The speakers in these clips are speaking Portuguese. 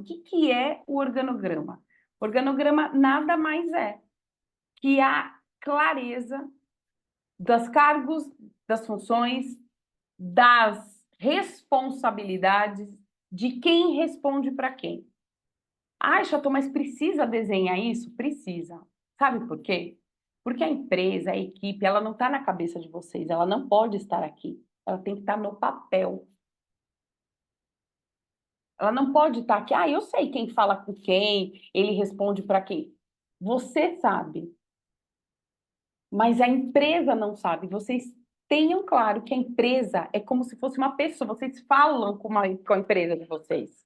que é o organograma? O organograma nada mais é que a clareza dos cargos, das funções, das responsabilidades de quem responde para quem. Ai, Chateau, mas precisa desenhar isso? Precisa. Sabe por quê? Porque a empresa, a equipe, ela não está na cabeça de vocês, ela não pode estar aqui. Ela tem que estar no papel. Ela não pode estar aqui. Ah, eu sei quem fala com quem, ele responde para quem. Você sabe, mas a empresa não sabe. Vocês tenham claro que a empresa é como se fosse uma pessoa. Vocês falam com a empresa de vocês.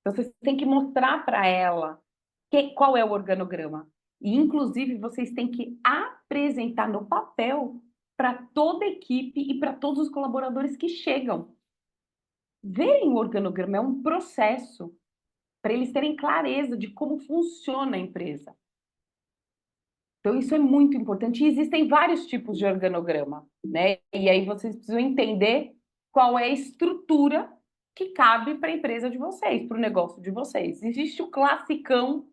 Então, vocês têm que mostrar para ela qual é o organograma. E, inclusive, vocês têm que apresentar no papel para toda a equipe e para todos os colaboradores que chegam. Verem o organograma é um processo para eles terem clareza de como funciona a empresa. Então, isso é muito importante. E existem vários tipos de organograma, né? E aí vocês precisam entender qual é a estrutura que cabe para a empresa de vocês, para o negócio de vocês. Existe o classicão,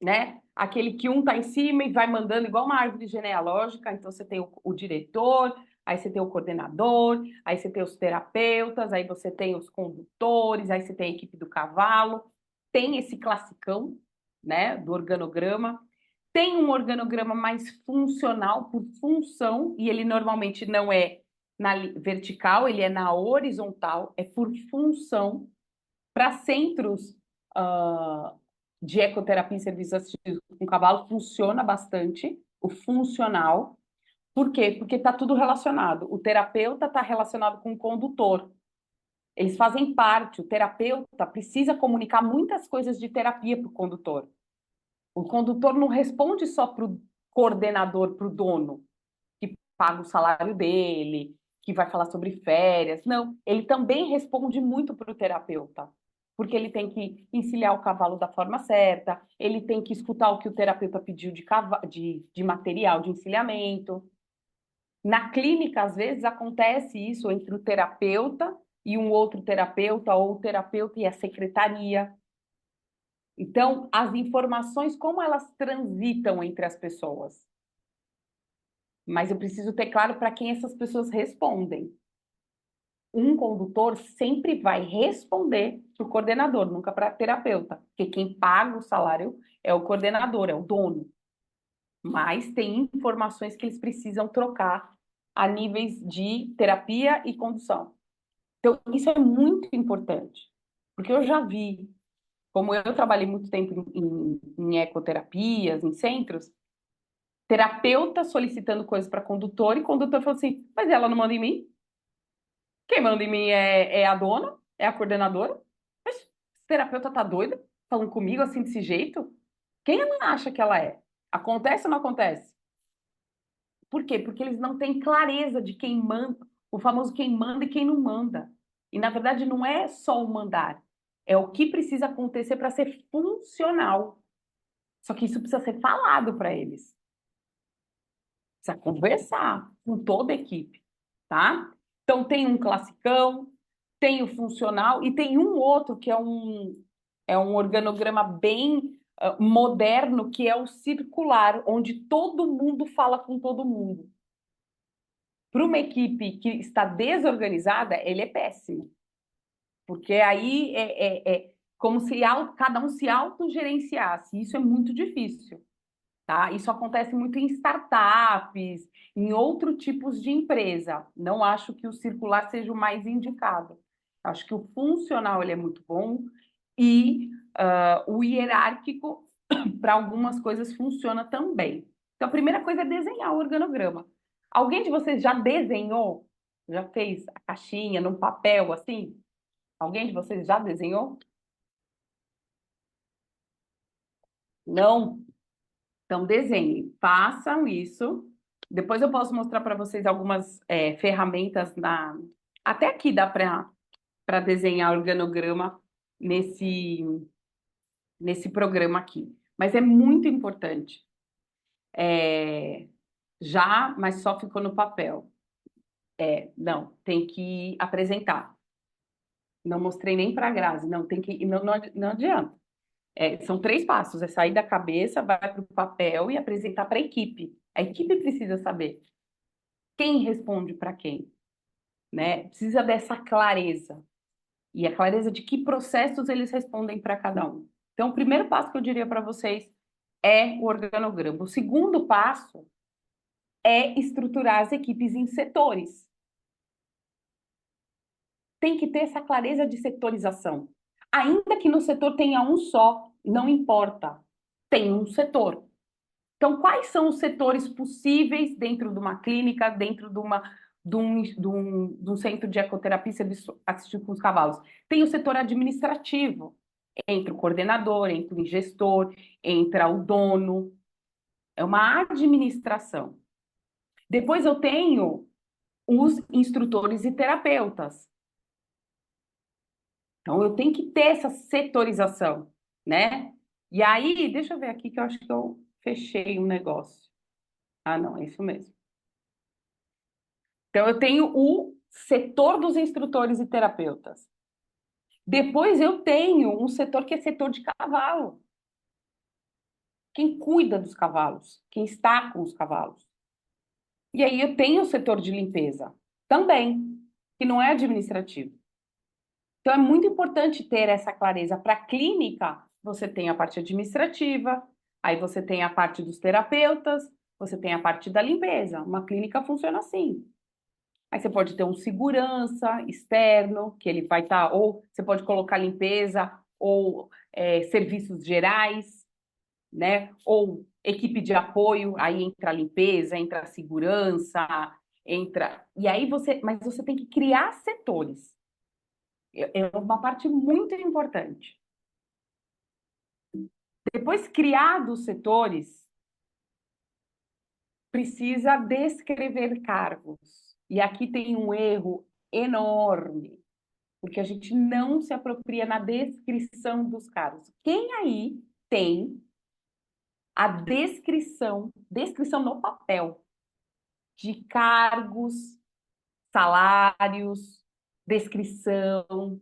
né? Aquele que um tá em cima e vai mandando igual uma árvore genealógica. Então você tem o diretor, aí você tem o coordenador, aí você tem os terapeutas, aí você tem os condutores, aí você tem a equipe do cavalo. Tem esse classicão, né, do organograma. Tem um organograma mais funcional por função, e ele normalmente não é na vertical, ele é na horizontal, é por função para centros de ecoterapia em serviços assistidos com cavalo funciona bastante, o funcional. Por quê? Porque está tudo relacionado. O terapeuta está relacionado com o condutor. Eles fazem parte, o terapeuta precisa comunicar muitas coisas de terapia para o condutor. O condutor não responde só para o coordenador, para o dono, que paga o salário dele, que vai falar sobre férias. Não, ele também responde muito para o terapeuta, porque ele tem que encilhar o cavalo da forma certa, ele tem que escutar o que o terapeuta pediu de material de encilhamento. Na clínica, às vezes, acontece isso entre o terapeuta e um outro terapeuta, ou o terapeuta e a secretaria. Então, as informações, como elas transitam entre as pessoas? Mas eu preciso ter claro para quem essas pessoas respondem. Um condutor sempre vai responder para o coordenador, nunca para a terapeuta, porque quem paga o salário é o coordenador, é o dono. Mas tem informações que eles precisam trocar a níveis de terapia e condução. Então, isso é muito importante, porque eu já vi, como eu trabalhei muito tempo em ecoterapias, em centros, terapeuta solicitando coisas para condutor e condutor falou assim: mas ela não manda em mim? Quem manda em mim é a dona, é a coordenadora. Mas esse terapeuta tá doida falando comigo assim desse jeito? Quem ela acha que ela é? Acontece ou não acontece? Por quê? Porque eles não têm clareza de quem manda, o famoso quem manda e quem não manda. E na verdade não é só o mandar, é o que precisa acontecer para ser funcional. Só que isso precisa ser falado para eles. Precisa conversar com toda a equipe, tá? Então tem um classicão, tem o funcional e tem um outro que é um organograma bem moderno, que é o circular, onde todo mundo fala com todo mundo. Para uma equipe que está desorganizada, ele é péssimo, porque aí é como se cada um se autogerenciasse. Isso é muito difícil. Tá? Isso acontece muito em startups, em outros tipos de empresa. Não acho que o circular seja o mais indicado. Acho que o funcional ele é muito bom e o hierárquico, para algumas coisas, funciona também. Então, a primeira coisa é desenhar o organograma. Alguém de vocês já desenhou? Já fez a caixinha num papel assim? Alguém de vocês já desenhou? Não? Então, desenhem, façam isso. Depois eu posso mostrar para vocês algumas ferramentas até aqui dá para desenhar organograma nesse nesse programa aqui. Mas é muito importante. É, já, mas só ficou no papel. Não, tem que apresentar. Não mostrei nem para a Grazi, não, tem que, não adianta. São três passos, é sair da cabeça, vai para o papel e apresentar para a equipe. A equipe precisa saber quem responde para quem, né? Precisa dessa clareza. E a clareza de que processos eles respondem para cada um. Então, o primeiro passo que eu diria para vocês é o organograma. O segundo passo é estruturar as equipes em setores. Tem que ter essa clareza de setorização. Ainda que no setor tenha um só, não importa, tem um setor. Então, quais são os setores possíveis dentro de uma clínica, dentro de um centro de ecoterapia e serviço assistido com os cavalos? Tem o setor administrativo, entra o coordenador, entra o gestor, entra o dono. É uma administração. Depois eu tenho os instrutores e terapeutas. Então, eu tenho que ter essa setorização, né? E aí, deixa eu ver aqui que eu acho que eu fechei um negócio. Ah, não, é isso mesmo. Então, eu tenho o setor dos instrutores e terapeutas. Depois, eu tenho um setor que é setor de cavalo. Quem cuida dos cavalos, quem está com os cavalos. E aí, eu tenho o setor de limpeza também, que não é administrativo. Então, é muito importante ter essa clareza. Para a clínica, você tem a parte administrativa, aí você tem a parte dos terapeutas, você tem a parte da limpeza. Uma clínica funciona assim. Aí você pode ter um segurança externo, que ele vai estar, ou você pode colocar limpeza, ou serviços gerais, né? Ou equipe de apoio, aí entra a limpeza, entra a segurança, entra. E aí mas você tem que criar setores. É uma parte muito importante. Depois, criados setores, precisa descrever cargos. E aqui tem um erro enorme, porque a gente não se apropria na descrição dos cargos. Quem aí tem a descrição no papel de cargos, salários, descrição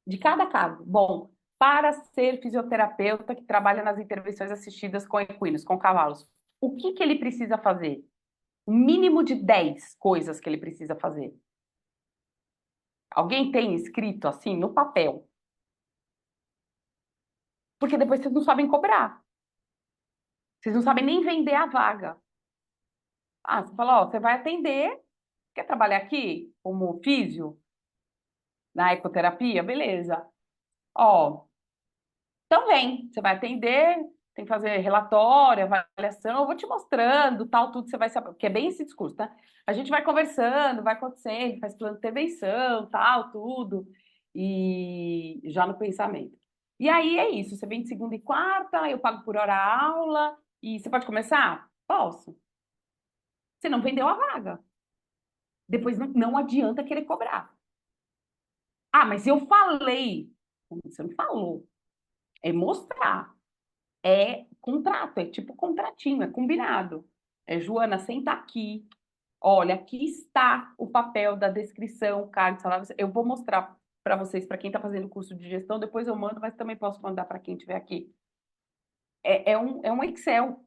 de cada cargo? Bom, para ser fisioterapeuta que trabalha nas intervenções assistidas com equinos, com cavalos, o que que ele precisa fazer? O mínimo de 10 coisas que ele precisa fazer. Alguém tem escrito assim no papel? Porque depois vocês não sabem cobrar. Vocês não sabem nem vender a vaga. Ah, você fala, ó, você vai atender, quer trabalhar aqui como físio, na ecoterapia? Beleza. Ó, então vem, você vai atender, tem que fazer relatório, avaliação, eu vou te mostrando, tal, tudo você vai saber, porque é bem esse discurso, tá? A gente vai conversando, vai acontecendo, faz plano de intervenção, tal, tudo, e já no pensamento. E aí é isso, você vem de segunda e quarta, eu pago por hora aula, e você pode começar? Posso. Você não vendeu a vaga. Depois não adianta querer cobrar. Ah, mas eu falei. Você não falou. É mostrar. É contrato, é tipo contratinho, é combinado. É, Joana, senta aqui. Olha, aqui está o papel da descrição, cargo, salário. Eu vou mostrar para vocês, para quem está fazendo o curso de gestão, depois eu mando, mas também posso mandar para quem estiver aqui. É um Excel,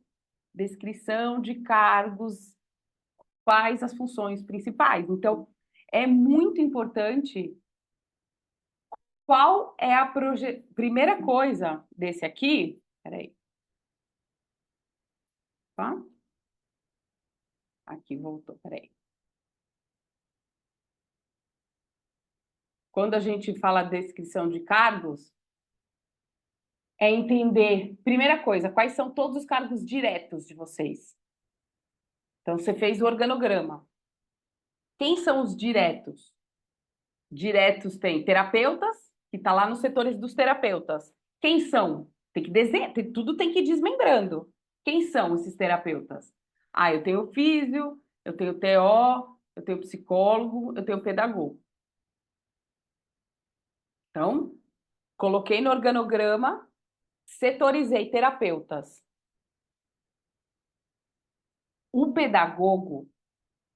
descrição de cargos, quais as funções principais. Então, é muito importante qual é a primeira coisa desse aqui. Peraí, tá? Aqui voltou, peraí. Quando a gente fala descrição de cargos, é entender, primeira coisa, quais são todos os cargos diretos de vocês. Então, você fez o organograma. Quem são os diretos? Diretos tem terapeutas, que está lá nos setores dos terapeutas. Quem são? Tem que desenhar, tudo tem que ir desmembrando. Quem são esses terapeutas? Ah, eu tenho físio, eu tenho TO, eu tenho psicólogo, eu tenho pedagogo. Então, coloquei no organograma, setorizei terapeutas. O pedagogo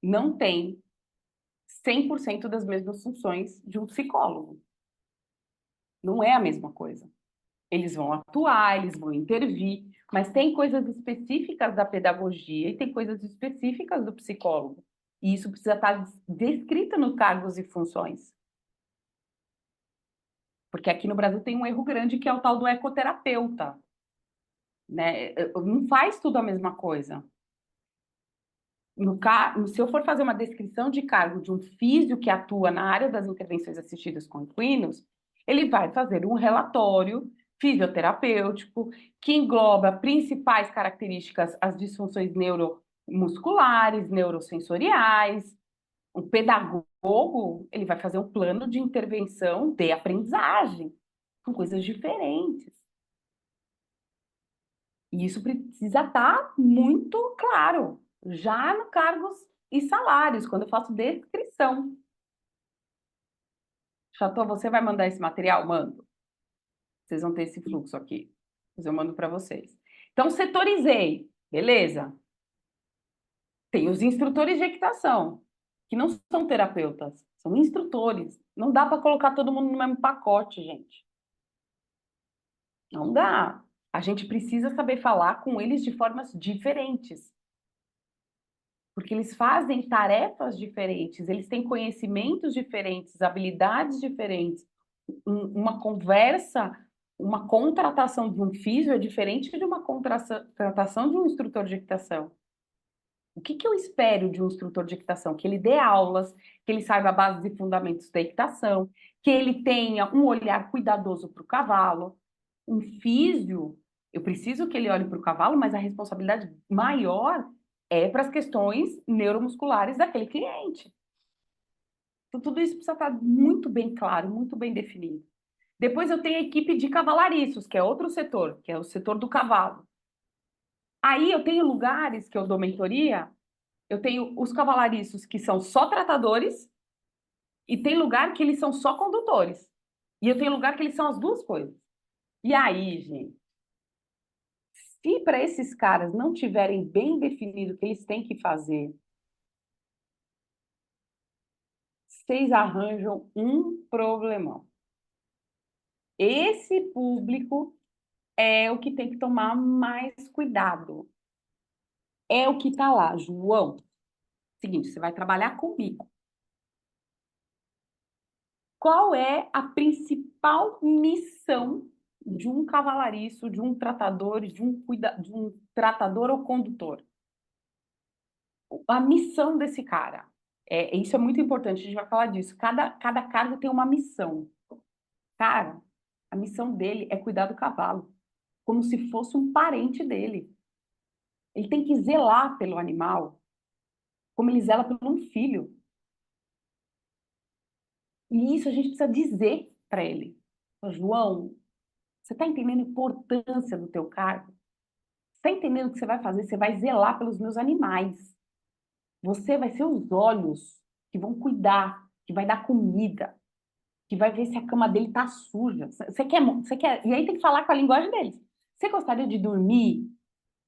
não tem 100% das mesmas funções de um psicólogo. Não é a mesma coisa. Eles vão atuar, eles vão intervir, mas tem coisas específicas da pedagogia e tem coisas específicas do psicólogo. E isso precisa estar descrito nos cargos e funções. Porque aqui no Brasil tem um erro grande que é o tal do ecoterapeuta, né? Não faz tudo a mesma coisa. Se eu for fazer uma descrição de cargo de um físio que atua na área das intervenções assistidas com equinos, ele vai fazer um relatório fisioterapêutico que engloba principais características, as disfunções neuromusculares, neurosensoriais. Um pedagogo, ele vai fazer um plano de intervenção de aprendizagem, com coisas diferentes. E isso precisa estar muito claro, já no cargos e salários, quando eu faço descrição. Chateau, você vai mandar esse material? Mando. Vocês vão ter esse fluxo aqui. Mas eu mando para vocês. Então, setorizei. Beleza. Tem os instrutores de equitação, que não são terapeutas, são instrutores. Não dá para colocar todo mundo no mesmo pacote, gente. Não dá. A gente precisa saber falar com eles de formas diferentes. Porque eles fazem tarefas diferentes, eles têm conhecimentos diferentes, habilidades diferentes. Uma conversa, uma contratação de um físio é diferente de uma contratação de um instrutor de equitação. O que que eu espero de um instrutor de equitação? Que ele dê aulas, que ele saiba a base e fundamentos da equitação, que ele tenha um olhar cuidadoso para o cavalo. Um físio, eu preciso que ele olhe para o cavalo, mas a responsabilidade maior é para as questões neuromusculares daquele cliente. Então, tudo isso precisa estar muito bem claro, muito bem definido. Depois eu tenho a equipe de cavalariços, que é outro setor, que é o setor do cavalo. Aí eu tenho lugares que eu dou mentoria, eu tenho os cavalariços que são só tratadores, e tem lugar que eles são só condutores. E eu tenho lugar que eles são as duas coisas. E aí, gente, se para esses caras não tiverem bem definido o que eles têm que fazer, vocês arranjam um problemão. Esse público é o que tem que tomar mais cuidado. É o que está lá, João. Seguinte, você vai trabalhar comigo. Qual é a principal missão de um cavalariço, de um tratador, de um tratador ou condutor? A missão desse cara. Isso é muito importante, a gente vai falar disso. Cada cargo tem uma missão. Cara, a missão dele é cuidar do cavalo, como se fosse um parente dele. Ele tem que zelar pelo animal, como ele zela por um filho. E isso a gente precisa dizer para ele. João, você está entendendo a importância do teu cargo? Você está entendendo o que você vai fazer? Você vai zelar pelos meus animais. Você vai ser os olhos que vão cuidar, que vai dar comida, que vai ver se a cama dele tá suja. Você quer, e aí tem que falar com a linguagem deles. Você gostaria de dormir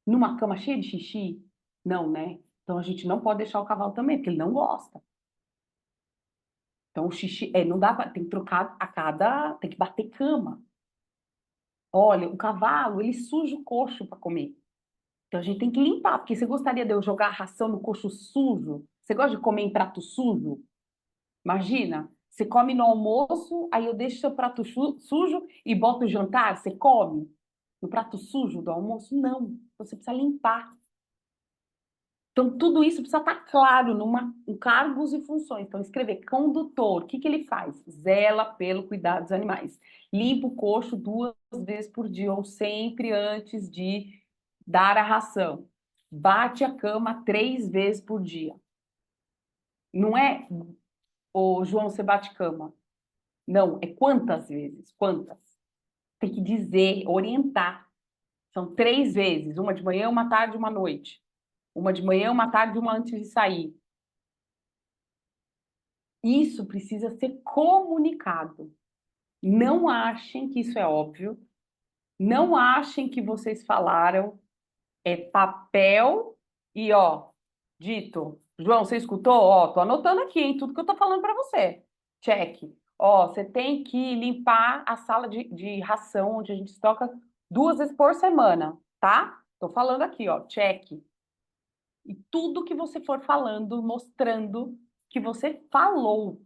numa cama cheia de xixi? Não, né? Então a gente não pode deixar o cavalo também, porque ele não gosta. Então o xixi, não dá pra, tem que trocar tem que bater cama. Olha, o cavalo, ele suja o coxo para comer. Então a gente tem que limpar, porque você gostaria de eu jogar a ração no coxo sujo? Você gosta de comer em prato sujo? Imagina, você come no almoço, aí eu deixo seu prato sujo e boto o jantar, você come no prato sujo do almoço? Não, você precisa limpar. Então, tudo isso precisa estar claro em cargos e funções. Então, escrever condutor, o que que ele faz? Zela pelo cuidado dos animais. Limpa o coxo 2 vezes por dia, ou sempre antes de dar a ração. Bate a cama 3 vezes por dia. Não é, ô João, você bate cama. Não, é quantas vezes? Quantas? Tem que dizer, orientar. São 3 vezes, uma de manhã, uma tarde, uma noite. Uma de manhã, uma tarde, uma antes de sair. Isso precisa ser comunicado. Não achem que isso é óbvio. Não achem que vocês falaram. É papel e, ó, dito. João, você escutou? Ó, tô anotando aqui, hein, tudo que eu tô falando para você. Check. Ó, você tem que limpar a sala de ração, onde a gente estoca 2 vezes por semana, tá? Tô falando aqui, ó, check. E tudo que você for falando, mostrando que você falou,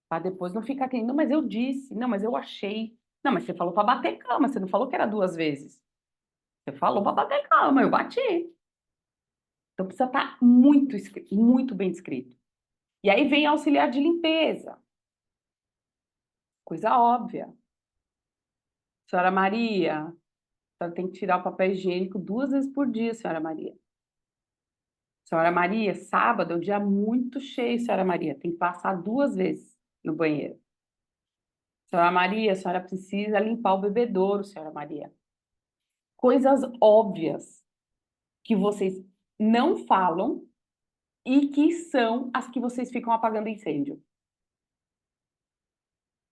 para depois não ficar querendo, não, mas eu disse, não, mas eu achei. Não, mas você falou para bater cama, você não falou que era 2 vezes. Você falou para bater cama, eu bati. Então precisa estar muito, muito bem escrito. E aí vem auxiliar de limpeza, coisa óbvia. Senhora Maria, a senhora tem que tirar o papel higiênico 2 vezes por dia, senhora Maria. Senhora Maria, sábado é um dia muito cheio, senhora Maria. Tem que passar 2 vezes no banheiro. Senhora Maria, a senhora precisa limpar o bebedouro, senhora Maria. Coisas óbvias que vocês não falam e que são as que vocês ficam apagando incêndio.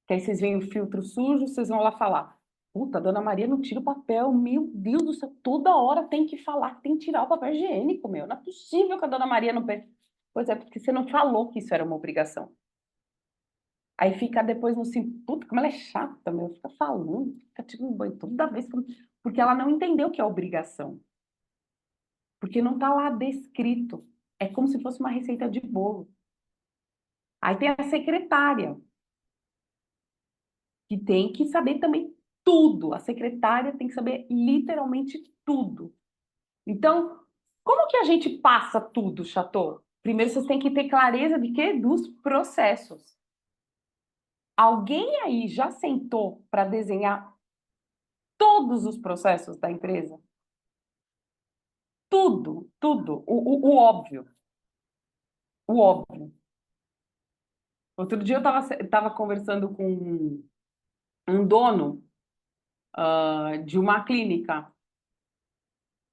Que aí vocês veem o filtro sujo, vocês vão lá falar. Puta, a dona Maria não tira o papel. Meu Deus do céu, toda hora tem que falar que tem que tirar o papel higiênico, meu. Não é possível que a dona Maria não. Pois é, porque você não falou que isso era uma obrigação. Aí fica depois no assim, puta, como ela é chata, meu. Fica falando, fica tirando banho toda vez. Porque ela não entendeu que é obrigação. Porque não tá lá descrito. É como se fosse uma receita de bolo. Aí tem a secretária, que tem que saber também tudo. A secretária tem que saber literalmente tudo. Então, como que a gente passa tudo, Chateau? Primeiro, vocês têm que ter clareza de quê? Dos processos. Alguém aí já sentou para desenhar todos os processos da empresa? Tudo, tudo. O óbvio. O óbvio. Outro dia eu estava conversando com um dono de uma clínica.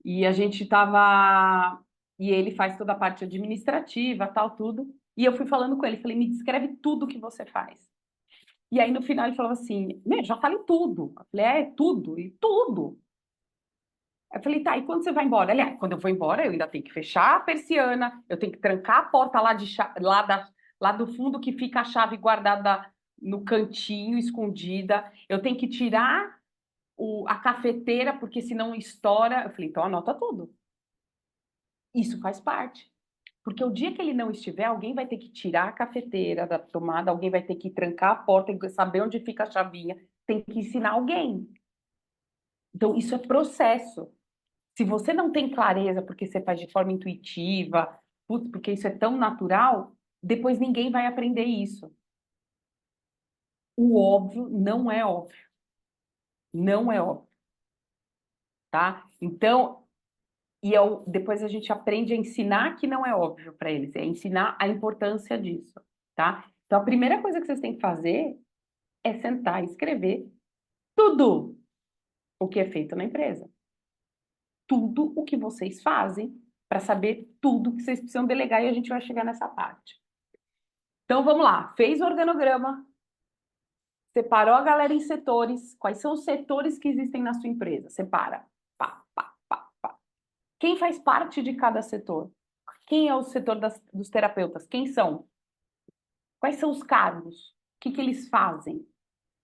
E a gente estava. E ele faz toda a parte administrativa, tal, tudo. E eu fui falando com ele, falei, me descreve tudo que você faz. E aí no final ele falou assim, meu, já falei tudo. Eu falei, é tudo, e tudo. Eu falei, tá, e quando você vai embora? Aliás, quando eu vou embora, eu ainda tenho que fechar a persiana, eu tenho que trancar a porta lá do fundo que fica a chave guardada no cantinho, escondida. Eu tenho que tirar a cafeteira, porque senão estoura. Eu falei, então anota tudo. Isso faz parte. Porque o dia que ele não estiver, alguém vai ter que tirar a cafeteira da tomada, alguém vai ter que trancar a porta, tem que saber onde fica a chavinha, tem que ensinar alguém. Então, isso é processo. Se você não tem clareza porque você faz de forma intuitiva, putz, porque isso é tão natural, depois ninguém vai aprender isso. O óbvio não é óbvio. Não é óbvio, tá? Então, depois a gente aprende a ensinar que não é óbvio para eles, é ensinar a importância disso, tá? Então, a primeira coisa que vocês têm que fazer é sentar e escrever tudo o que é feito na empresa. Tudo o que vocês fazem para saber tudo que vocês precisam delegar e a gente vai chegar nessa parte. Então vamos lá, fez o organograma, separou a galera em setores, quais são os setores que existem na sua empresa? Separa. Pá, pá, pá, pá. Quem faz parte de cada setor? Quem é o setor dos terapeutas? Quem são? Quais são os cargos? O que eles fazem?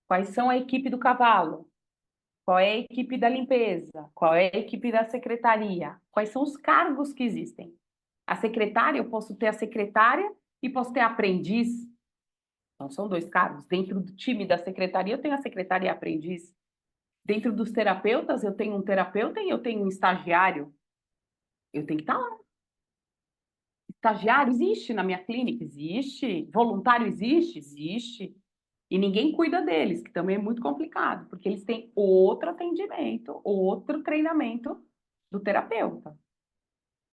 Quais são a equipe do cavalo? Qual é a equipe da limpeza? Qual é a equipe da secretaria? Quais são os cargos que existem? A secretária, eu posso ter a secretária e posso ter a aprendiz. Então, são 2 cargos. Dentro do time da secretaria, eu tenho a secretária e a aprendiz. Dentro dos terapeutas, eu tenho um terapeuta e eu tenho um estagiário. Eu tenho que estar lá. Estagiário existe na minha clínica? Existe. Voluntário existe? Existe. E ninguém cuida deles, que também é muito complicado, porque eles têm outro atendimento, outro treinamento do terapeuta.